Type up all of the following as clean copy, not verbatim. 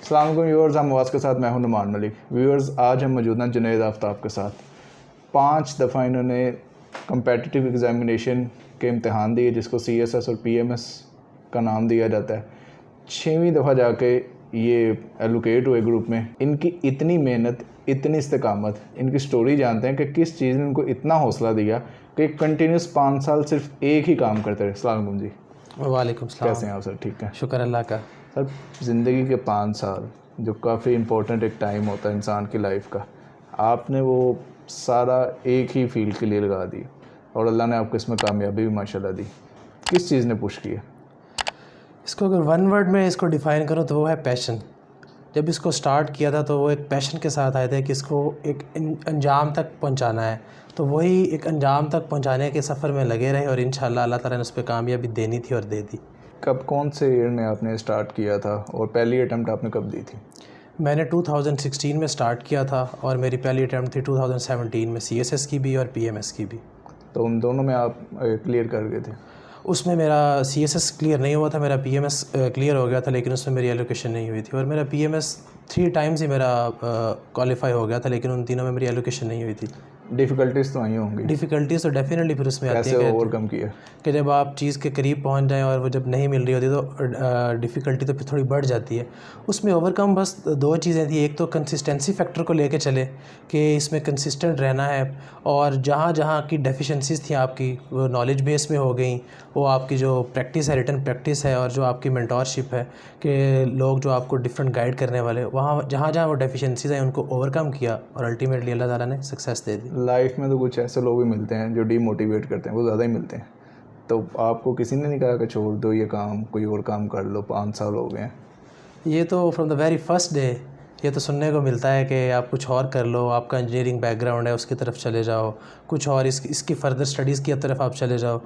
अस्सलाम वालेकुम व्यूअर्स, हम आवाज़ के साथ मैं हूं नुमान मलिक। व्यूअर्स, आज हम मौजूद हैं जुनैद आफ्ताब के साथ। 5 दफ़ा इन्होंने कम्पेटिटिव एग्ज़ामिनेशन के इम्तहान दिए जिसको CSS और PMS का नाम दिया जाता है। 6वीं दफ़ा जाके ये एलोकेट हुए ग्रुप में। इनकी इतनी मेहनत, इतनी इस्तिकामत, इनकी स्टोरी जानते हैं कि किस चीज़ ने इनको इतना हौसला दिया कि कंटिन्यूस 5 साल सिर्फ एक ही काम करते रहे। अस्सलाम वालेकुम जी। वालेकुम सलाम। कैसे हैं आप सर? ठीक है, शुक्र अल्लाह का। सर, ज़िंदगी के 5 साल जो काफ़ी इम्पोर्टेंट एक टाइम होता है इंसान की लाइफ का, आपने वो सारा एक ही फील्ड के लिए लगा दी और अल्लाह ने आपको इसमें कामयाबी भी माशाल्लाह दी। किस चीज़ ने पुश किया? इसको अगर वन वर्ड में इसको डिफ़ाइन करूँ तो वो है पैशन। जब इसको स्टार्ट किया था तो वो एक पैशन के साथ आए थे कि इसको एक अंजाम तक पहुंचाना है, तो वही एक अंजाम तक पहुंचाने के सफ़र में लगे रहे और इंशाल्लाह अल्लाह ताला ने उस पर कामयाबी देनी थी और दे दी। कब, कौन से ईयर में आपने स्टार्ट किया था और पहली अटैम्प्ट आपने कब दी थी? मैंने 2016 में स्टार्ट किया था और मेरी पहली अटैम्प्ट थी 2017 में CSS की भी और PMS की भी। तो उन दोनों में आप क्लियर कर गए थे? उसमें मेरा CSS क्लियर नहीं हुआ था, मेरा PMS क्लियर हो गया था, लेकिन उसमें मेरी एलोकेशन नहीं हुई थी। और मेरा PMS 3 टाइम्स ही मेरा क्वालिफाई हो गया था, लेकिन उन तीनों में मेरी एलोकेशन नहीं हुई थी। डिफ़िकल्टीज़ तो आई होंगी? डिफ़िकल्टीज़ तो डेफिनेटली फिर उसमें आती कैसे है ओवरकम किया? कि जब आप चीज़ के करीब पहुंच जाएं और वो जब नहीं मिल रही होती तो डिफ़िकल्टी तो फिर थोड़ी बढ़ जाती है। उसमें ओवरकम बस 2 चीज़ें थी। एक तो कंसिस्टेंसी फैक्टर को लेके चले कि इसमें कंसिस्टेंट रहना है, और जहाँ जहाँ की डेफिशिएंसीज़ थी आपकी वो नॉलेज बेस में हो गई, वो आपकी जो प्रैक्टिस है, रिटन प्रैक्टिस है, और जो आपकी मेंटोरशिप है कि लोग जो आपको डिफरेंट गाइड करने वाले, वहाँ जहाँ जहाँ वो डेफिशिएंसीज़ हैं उनको ओवरकम किया और अल्टीमेटली अल्लाह ताला ने सक्सेस दे दी। लाइफ में तो कुछ ऐसे लोग भी मिलते हैं जो डीमोटिवेट करते हैं, वो ज़्यादा ही मिलते हैं। तो आपको किसी ने नहीं कहा कि छोड़ दो ये काम, कोई और काम कर लो, 5 साल हो गए हैं? ये तो from the very first day ये तो सुनने को मिलता है कि आप कुछ और कर लो, आपका इंजीनियरिंग बैकग्राउंड है उसकी तरफ चले जाओ, कुछ और इसकी फ़र्दर स्टडीज़ की तरफ आप चले जाओ।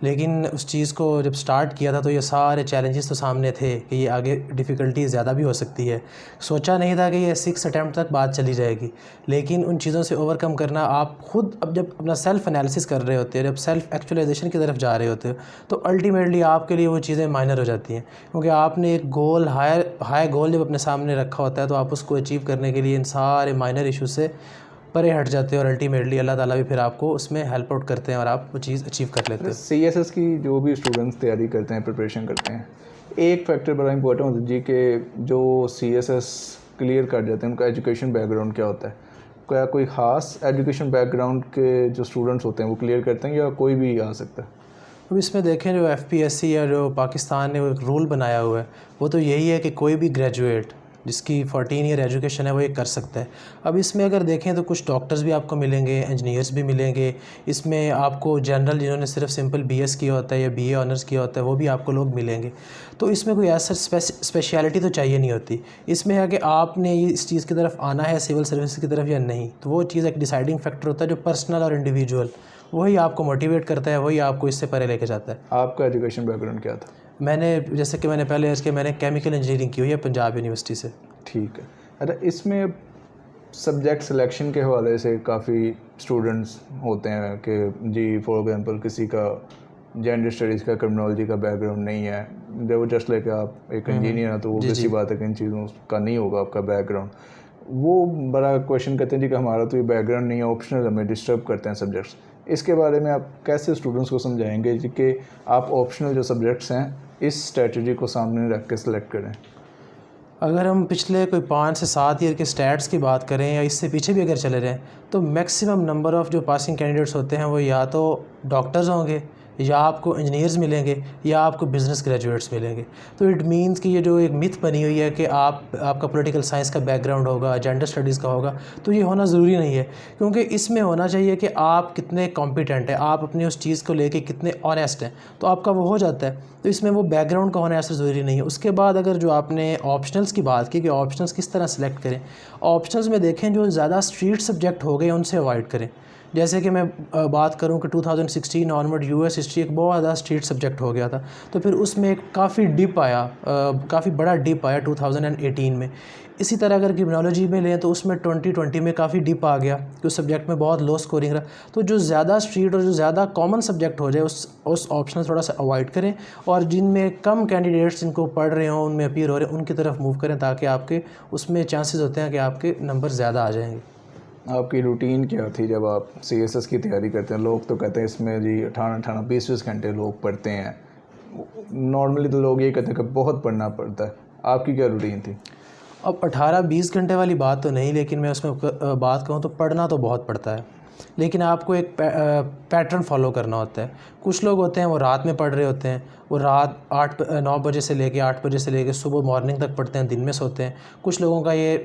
लेकिन उस चीज़ को जब स्टार्ट किया था तो ये सारे चैलेंजेस तो सामने थे कि ये आगे डिफ़िकल्टी ज़्यादा भी हो सकती है। सोचा नहीं था कि ये 6 अटैम्प्ट तक बात चली जाएगी, लेकिन उन चीज़ों से ओवरकम करना आप खुद अब जब अपना सेल्फ़ एनालिसिस कर रहे होते हैं, जब सेल्फ़ एक्चुअलाइजेशन की तरफ जा रहे होते हो, तो अल्टीमेटली आपके लिए वो चीज़ें माइनर हो जाती हैं, क्योंकि आपने एक गोल हाई गोल जब अपने सामने रखा होता है तो आप उसको अचीव करने के लिए इन सारे माइनर इश्यूज़ से परे हट जाते हैं और अल्टीमेटली अल्लाह ताला भी फिर आपको उसमें हेल्प आउट करते हैं और आप वो चीज़ अचीव कर लेते हैं। CSS की जो भी स्टूडेंट्स तैयारी करते हैं, प्रिपरेशन करते हैं, एक फैक्टर बड़ा इंपॉर्टेंट होता है जी कि जो CSS क्लियर कर जाते हैं उनका एजुकेशन बैकग्राउंड क्या होता है? क्या कोई ख़ास एजुकेशन बैकग्राउंड के जो स्टूडेंट्स होते हैं वो क्लियर करते हैं या कोई भी आ सकता है? अब इसमें देखें जो FPSC या जो पाकिस्तान ने वो एक रूल बनाया हुआ है वो तो यही है कि कोई भी ग्रेजुएट जिसकी 14 ईयर एजुकेशन है वो ये कर सकता है। अब इसमें अगर देखें तो कुछ डॉक्टर्स भी आपको मिलेंगे, इंजीनियर्स भी मिलेंगे, इसमें आपको जनरल जिन्होंने सिर्फ सिंपल BS किया होता है या BA ऑनर्स किया होता है वो भी आपको लोग मिलेंगे। तो इसमें कोई ऐसा स्पेशलिटी तो चाहिए नहीं होती। इसमें है कि आपने इस चीज़ की तरफ आना है, सिविल सर्विस की तरफ या नहीं, तो वो चीज़ एक डिसाइडिंग फैक्टर होता है जो पर्सनल और इंडिविजुअल, वही आपको मोटिवेट करता है, वही आपको इससे परे लेके जाता है। आपका एजुकेशन बैकग्राउंड क्या था? मैंने जैसे कि मैंने पहले अर्ज़ किया, मैंने केमिकल इंजीनियरिंग की हुई है पंजाब यूनिवर्सिटी से। ठीक है। अच्छा, इसमें सब्जेक्ट सिलेक्शन के हवाले से काफ़ी स्टूडेंट्स होते हैं कि जी फॉर एग्जांपल किसी का जेंडर स्टडीज़ का, क्रिमिनोलॉजी का बैकग्राउंड नहीं है, वो जस्ट लाइक आप एक इंजीनियर हैं तो वो किसी बात है कि इन चीज़ों का नहीं होगा आपका बैकग्राउंड। वो बड़ा क्वेश्चन करते हैं जी कि हमारा तो ये बैकग्राउंड नहीं है, ऑप्शनल, हमें डिस्टर्ब करते हैं सब्जेक्ट्स। इसके बारे में आप कैसे स्टूडेंट्स को समझाएंगे जी कि आप ऑप्शनल जो सब्जेक्ट्स हैं इस स्ट्रेटजी को सामने रख के सेलेक्ट करें? अगर हम पिछले कोई 5 से 7 ईयर के स्टैट्स की बात करें या इससे पीछे भी अगर चले जाएँ तो मैक्सिमम नंबर ऑफ़ जो पासिंग कैंडिडेट्स होते हैं वो या तो डॉक्टर्स होंगे, या आपको इंजीनियर्स मिलेंगे, या आपको बिज़नेस ग्रेजुएट्स मिलेंगे। तो इट मीन्स कि ये जो एक मिथ बनी हुई है कि आपका पॉलिटिकल साइंस का बैकग्राउंड होगा, जेंडर स्टडीज़ का होगा, तो ये होना ज़रूरी नहीं है, क्योंकि इसमें होना चाहिए कि आप कितने कॉम्पिटेंट हैं, आप अपनी उस चीज़ को लेके कितने ऑनेस्ट हैं, तो आपका वो हो जाता है। तो इसमें वो बैकग्राउंड का होना ऐसा ज़रूरी नहीं है। उसके बाद अगर जो आपने ऑप्शनल्स की बात की कि ऑप्शनल्स किस तरह सेलेक्ट करें, ऑप्शनल्स में देखें जो ज़्यादा स्ट्रीट सब्जेक्ट हो गए उनसे अवॉइड करें, जैसे कि मैं बात करूं कि 2016 ऑनवर्ड यूएस हिस्ट्री एक बहुत ज़्यादा स्ट्रीट सब्जेक्ट हो गया था, तो फिर उसमें एक काफ़ी डिप आया, काफ़ी बड़ा डिप आया 2018 में। इसी तरह अगर क्रिमिनोलॉजी में लें तो उसमें 2020 में काफ़ी डिप आ गया कि उस सब्जेक्ट में बहुत लो स्कोरिंग रहा। तो जो ज़्यादा स्ट्रीट और जो ज़्यादा कॉमन सब्जेक्ट हो जाए उस ऑप्शन थोड़ा सा अवॉइड करें, और जिनमें कम कैंडिडेट्स जिनको पढ़ रहे हों, उनमें अपीयर हो रहे हैं, उनकी तरफ मूव करें, ताकि आपके उसमें चांसेस होते हैं कि आपके नंबर ज़्यादा आ जाएंगे। आपकी रूटीन क्या थी जब आप सीएसएस की तैयारी करते हैं? लोग तो कहते हैं इसमें जी 18 20 घंटे लोग पढ़ते हैं। नॉर्मली तो लोग ये कहते हैं कि बहुत पढ़ना पड़ता है। आपकी क्या रूटीन थी? अब 18-20 घंटे वाली बात तो नहीं, लेकिन मैं उसमें बात कहूँ तो पढ़ना तो बहुत पड़ता है, लेकिन आपको एक पैटर्न फॉलो करना होता है। कुछ लोग होते हैं वो रात में पढ़ रहे होते हैं, वो रात 9 बजे से लेके 8 बजे से लेके सुबह मॉर्निंग तक पढ़ते हैं, दिन में सोते हैं। कुछ लोगों का ये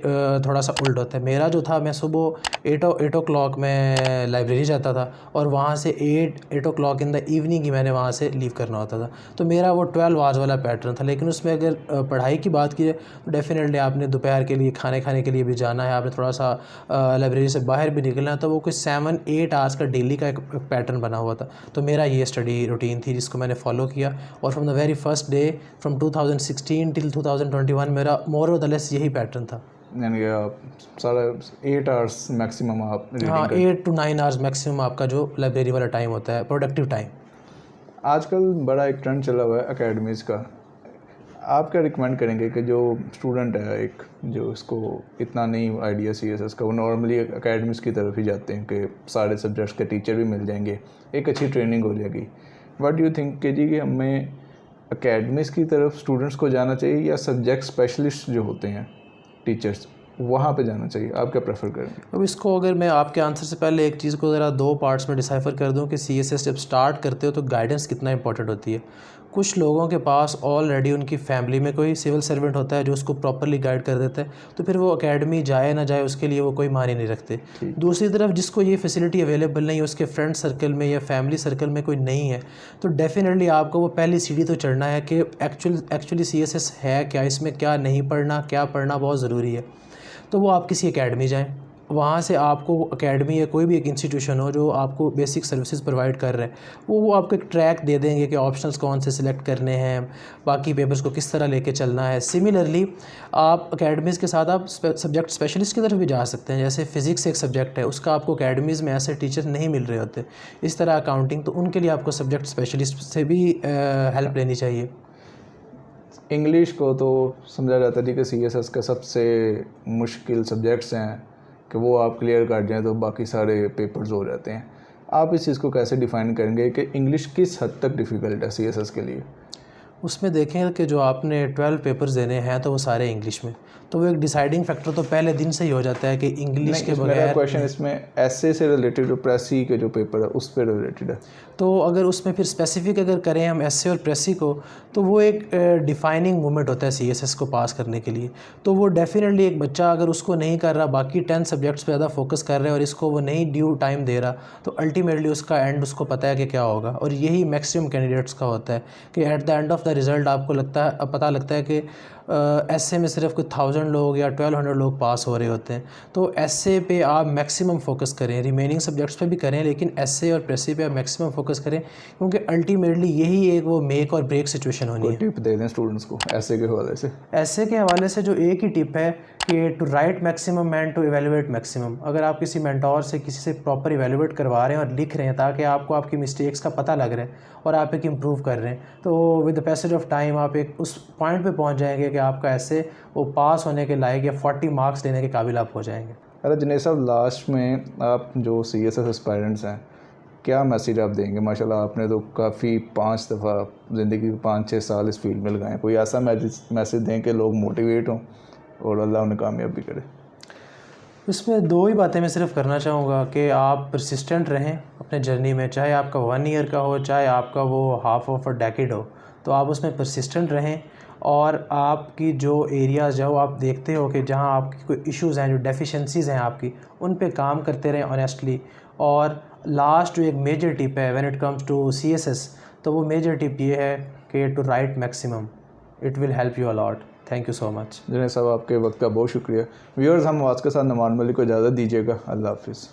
थोड़ा सा उल्ट होता है। मेरा जो था, मैं सुबह 8 o'clock में लाइब्रेरी जाता था, और वहाँ से 8 o'clock in the evening he मैंने वहाँ से लीव करना होता था। तो मेरा वो 12 आवर्स वाला पैटर्न था। लेकिन उसमें अगर पढ़ाई की बात की जाए तो डेफिनेटली आपने दोपहर के लिए खाने के लिए भी जाना है, आपने थोड़ा सा लाइब्रेरी से बाहर भी निकलना है, तो वो कोई 7-8 आवर्स का डेली का एक पैटर्न बना हुआ था। तो मेरा ये स्टडी रूटीन थी जिसको मैंने फॉलो किया, और from the very first day from 2016 till 2021 मेरा मोर और द लेस यही पैटर्न था। यानी कि आप सारा 8 आवर्स मैक्सिमम आप रीडिंग हाँ, 8 to 9 आवर्स मैक्सिमम आपका जो लाइब्रेरी वाला टाइम होता है, प्रोडक्टिव टाइम। आजकल बड़ा एक ट्रेंड चला हुआ है एकेडमीज़ का। आप क्या रिकमेंड करेंगे कि जो स्टूडेंट है, एक जो इसको इतना नहीं आइडिया सीएसएस का, वो नॉर्मली एकेडमीज़ की तरफ ही जाते हैं कि सारे सब्जेक्ट्स के टीचर भी मिल जाएंगे, एक अच्छी ट्रेनिंग हो जाएगी। व्हाट डू यू थिंक कि जी कि हमें एकेडमीज़ की तरफ स्टूडेंट्स को जाना चाहिए, या सब्जेक्ट स्पेशलिस्ट जो होते हैं टीचर्स वहाँ पे जाना चाहिए? आप क्या प्रेफर करेंगे? अब इसको अगर मैं आपके आंसर से पहले एक चीज़ को ज़रा 2 पार्ट्स में डिसाइफर कर दूं कि सीएसएस जब स्टार्ट करते हो तो गाइडेंस कितना इंपॉर्टेंट होती है। कुछ लोगों के पास ऑलरेडी उनकी फैमिली में कोई सिविल सर्वेंट होता है जो उसको प्रॉपरली गाइड कर देता है, तो फिर वो एकेडमी जाए ना जाए उसके लिए वो कोई मायने नहीं रखते। दूसरी तरफ जिसको ये फैसिलिटी अवेलेबल नहीं है, उसके फ्रेंड सर्कल में या फैमिली सर्कल में कोई नहीं है, तो डेफिनेटली आपको वो पहली सीढ़ी तो चढ़ना है कि एक्चुअली सीएसएस है क्या, इसमें क्या नहीं पढ़ना, क्या पढ़ना बहुत ज़रूरी है। तो वो आप किसी एकेडमी जाएं, वहाँ से आपको एकेडमी या कोई भी एक इंस्टीट्यूशन हो जो आपको बेसिक सर्विसेज प्रोवाइड कर रहे हैं, वो आपको एक ट्रैक दे देंगे कि ऑप्शंस कौन से सिलेक्ट करने हैं, बाकी पेपर्स को किस तरह लेके चलना है। सिमिलरली आप एकेडमीज़ के साथ आप सब्जेक्ट स्पेशलिस्ट की तरफ भी जा सकते हैं। जैसे फ़िज़िक्स एक सब्जेक्ट है, उसका आपको एकेडमीज़ में ऐसे टीचर नहीं मिल रहे होते। इस तरह अकाउंटिंग, तो उनके लिए आपको सब्जेक्ट स्पेशलिस्ट से भी हेल्प लेनी चाहिए। इंग्लिश को तो समझा जाता है कि सीएसएस का सबसे मुश्किल सब्जेक्ट्स हैं, कि वो आप क्लियर कर जाएँ तो बाकी सारे पेपर्स हो जाते हैं। आप इस चीज़ को कैसे डिफ़ाइन करेंगे कि इंग्लिश किस हद तक डिफ़िकल्ट है सीएसएस के लिए? उसमें देखें कि जो आपने 12 पेपर्स देने हैं तो वो सारे इंग्लिश में, तो वो एक डिसाइडिंग फैक्टर तो पहले दिन से ही हो जाता है कि इंग्लिश के बगैर। मेरा क्वेश्चन इसमें एसे से रिलेटेड, जो प्रेसी के जो पेपर है उस पर रिलेटेड है। तो अगर उसमें फिर स्पेसिफिक अगर करें हम एसए और प्रेसी को, तो वो एक डिफाइनिंग मोमेंट होता है सीएसएस को पास करने के लिए। तो वो डेफिनेटली एक बच्चा अगर उसको नहीं कर रहा, बाकी 10 सब्जेक्ट्स पे ज़्यादा फोकस कर रहे हैं और इसको वो नहीं ड्यू टाइम दे रहा, तो अल्टीमेटली उसका एंड उसको पता है कि क्या होगा। और यही मैक्सिमम कैंडिडेट्स का होता है कि at the end of the result आपको पता लगता है कि एसए में सिर्फ कुछ 1000 लोग या 1200 लोग पास हो रहे होते हैं। तो एसए पे आप मैक्सिमम फोकस करें, रिमेनिंग सब्जेक्ट्स पे भी करें, लेकिन एसए और प्रेसी पे आप मैक्सिमम फोकस करें, क्योंकि अल्टीमेटली यही एक वो मेक और ब्रेक सिचुएशन होनी है। टिप दे दें स्टूडेंट्स को एसए के हवाले से? एसए के हवाले से जो एक ही टिप है कि to write maximum and to evaluate maximum. अगर आप किसी मेंटोर से किसी से प्रॉपर इवेलुएट करवा रहे हैं और लिख रहे हैं ताकि आपको आपकी मिस्टेक्स का पता लग रहा है और आप एक इम्प्रूव कर रहे हैं, तो with the passage of time आप एक उस पॉइंट पे पहुंच जाएंगे कि आपका ऐसे वो पास होने के लायक या 40 मार्क्स लेने के काबिल आप हो जाएंगे। अरे जुनैद साहब, लास्ट में आप जो सीएसएस एस्पायरेंट्स हैं, क्या मैसेज आप देंगे? माशाल्लाह आपने तो काफ़ी 5 दफ़ा ज़िंदगी के 5-6 साल इस फील्ड में लगाए। कोई ऐसा मैसेज दें कि लोग मोटिवेट हों और अल्लाह उन्हें कामयाब भी करे। इसमें 2 ही बातें मैं सिर्फ करना चाहूँगा कि आप परसिस्टेंट रहें अपने जर्नी में, चाहे आपका 1 ईयर का हो, चाहे आपका वो हाफ ऑफ अ डेकेड हो, तो आप उसमें परसिस्टेंट रहें। और आपकी जो एरियाज़ जो आप देखते हो कि जहाँ आपकी कोई इश्यूज़ हैं, जो डेफिशिएंसीज़ हैं आपकी, उन पे काम करते रहें ऑनेस्टली। और लास्ट जो एक मेजर टिप है when it comes to CSS, तो वो मेजर टिप ये है कि to write maximum, it will help you a lot. Thank you so much. Junaid साहब, आपके वक्त का बहुत शुक्रिया। व्यूअर्स, हम आज के साथ नुमान मलिक को इजाज़त दीजिएगा। अल्लाह हाफिज़।